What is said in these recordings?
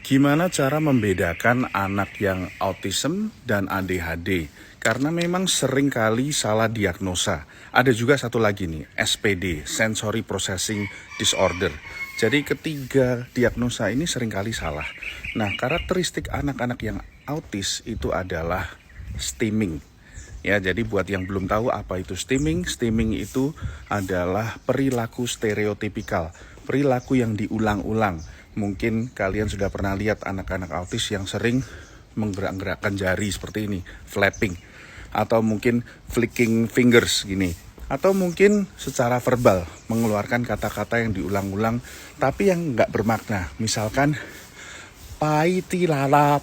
Gimana cara membedakan anak yang autism dan ADHD? Karena memang sering kali salah diagnosa. Ada juga satu lagi nih, SPD, Sensory Processing Disorder. Jadi ketiga diagnosa ini sering kali salah. Nah, karakteristik anak-anak yang autis itu adalah stimming. Ya, jadi buat yang belum tahu apa itu stimming itu adalah perilaku stereotipikal, perilaku yang diulang-ulang. Mungkin kalian sudah pernah lihat anak-anak autis yang sering menggerak-gerakkan jari seperti ini, flapping, atau mungkin flicking fingers gini, atau mungkin secara verbal mengeluarkan kata-kata yang diulang-ulang tapi yang nggak bermakna. Misalkan paiti lala,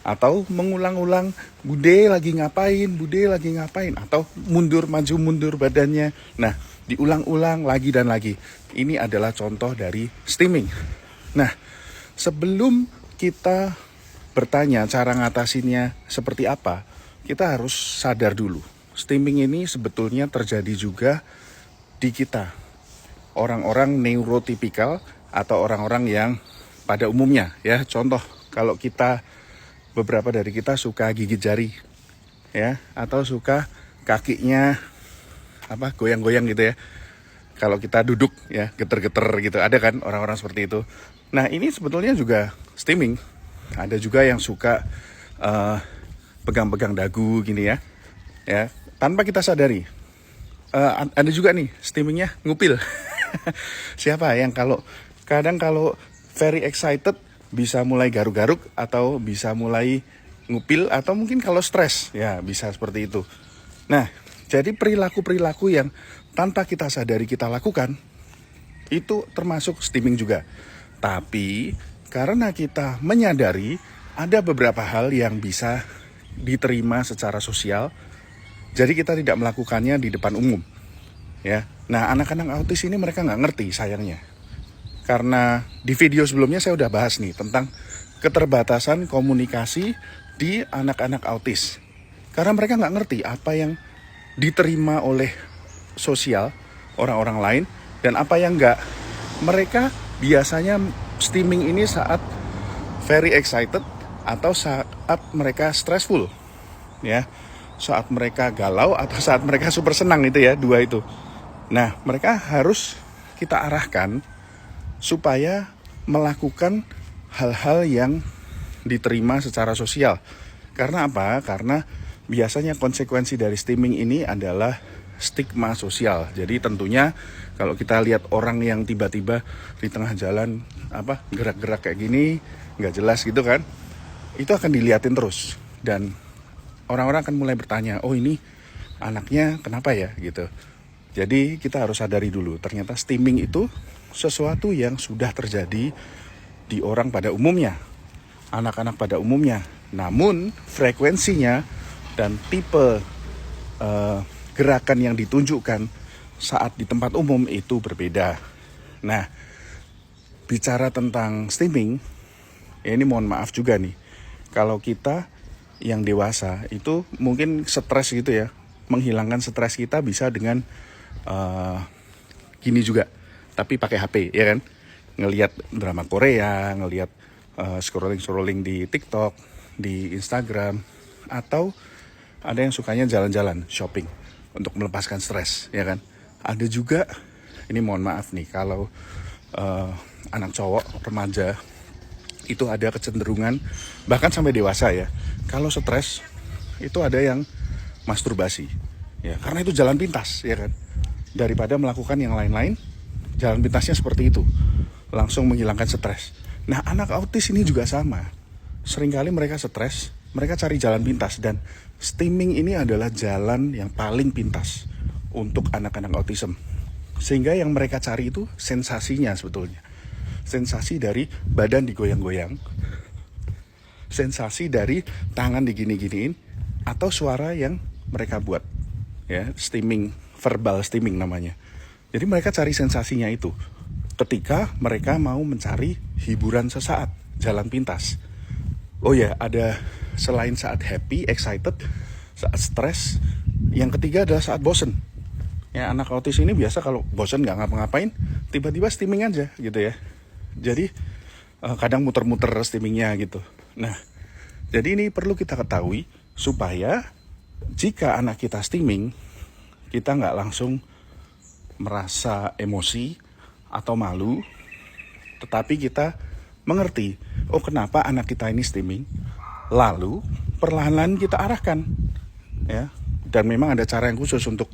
atau mengulang-ulang bude lagi ngapain, atau mundur maju mundur badannya. Nah, diulang-ulang lagi dan lagi. Ini adalah contoh dari stimming. Nah, sebelum kita bertanya cara ngatasinnya seperti apa, kita harus sadar dulu. Stimming ini sebetulnya terjadi juga di kita. Orang-orang neurotipikal atau orang-orang yang pada umumnya ya, contoh kalau beberapa dari kita suka gigit jari ya, atau suka kakinya goyang-goyang gitu ya. Kalau kita duduk ya, geter-geter gitu, ada kan orang-orang seperti itu. Nah, ini sebetulnya juga stimming. Ada juga yang suka pegang-pegang dagu gini ya, tanpa kita sadari. Ada juga nih stimmingnya ngupil. Siapa yang kadang kalau very excited bisa mulai garuk-garuk, atau bisa mulai ngupil, atau mungkin kalau stres ya bisa seperti itu. Nah, jadi perilaku-perilaku yang tanpa kita sadari kita lakukan itu termasuk stimming juga. Tapi karena kita menyadari ada beberapa hal yang bisa diterima secara sosial, jadi kita tidak melakukannya di depan umum ya. Nah, anak-anak autis ini mereka nggak ngerti sayangnya. Karena di video sebelumnya saya udah bahas nih tentang keterbatasan komunikasi di anak-anak autis. Karena mereka nggak ngerti apa yang diterima oleh sosial, orang-orang lain, dan apa yang nggak. Mereka biasanya stimming ini saat very excited atau saat mereka stressful. Ya, saat mereka galau atau saat mereka super senang, itu ya, dua itu. Nah, mereka harus kita arahkan supaya melakukan hal-hal yang diterima secara sosial. Karena apa? Karena biasanya konsekuensi dari stimming ini adalah stigma sosial. Jadi tentunya kalau kita lihat orang yang tiba-tiba di tengah jalan gerak-gerak kayak gini, nggak jelas gitu kan, itu akan diliatin terus. Dan orang-orang akan mulai bertanya, oh ini anaknya kenapa ya gitu. Jadi kita harus sadari dulu, ternyata stimming itu sesuatu yang sudah terjadi di orang pada umumnya, anak-anak pada umumnya. Namun frekuensinya dan tipe gerakan yang ditunjukkan saat di tempat umum itu berbeda. Nah, bicara tentang stimming, ya ini mohon maaf juga nih, kalau kita yang dewasa itu mungkin stres gitu ya, menghilangkan stres kita bisa dengan gini juga, tapi pakai HP ya kan, ngelihat drama Korea, ngelihat scrolling di TikTok, di Instagram, atau ada yang sukanya jalan-jalan, shopping untuk melepaskan stres ya kan. Ada juga, ini mohon maaf nih, kalau anak cowok remaja itu ada kecenderungan, bahkan sampai dewasa ya, kalau stres itu ada yang masturbasi ya, karena itu jalan pintas ya kan. Daripada melakukan yang lain-lain, jalan pintasnya seperti itu, langsung menghilangkan stres. Nah, anak autis ini juga sama. Seringkali mereka stres, mereka cari jalan pintas, dan stimming ini adalah jalan yang paling pintas untuk anak-anak autism. Sehingga yang mereka cari itu sensasinya sebetulnya. Sensasi dari badan digoyang-goyang, sensasi dari tangan digini-giniin, atau suara yang mereka buat. Ya, stimming, verbal stimming namanya. Jadi mereka cari sensasinya itu ketika mereka mau mencari hiburan sesaat, jalan pintas. Oh ya, ada selain saat happy, excited, saat stres, yang ketiga adalah saat bosen. Ya, anak autis ini biasa kalau bosen nggak ngapa-ngapain, tiba-tiba stimming aja gitu ya. Jadi kadang muter-muter steamingnya gitu. Nah, jadi ini perlu kita ketahui supaya jika anak kita steaming, kita nggak langsung merasa emosi atau malu, tetapi kita mengerti, oh kenapa anak kita ini steaming, lalu perlahan-lahan kita arahkan, ya. Dan memang ada cara yang khusus untuk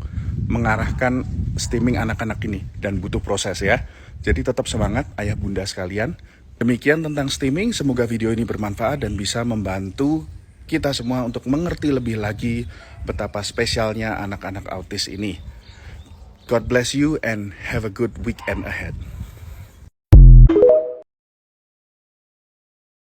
mengarahkan steaming anak-anak ini dan butuh proses ya. Jadi tetap semangat ayah bunda sekalian. Demikian tentang steaming, semoga video ini bermanfaat dan bisa membantu kita semua untuk mengerti lebih lagi betapa spesialnya anak-anak autis ini. God bless you and have a good weekend ahead.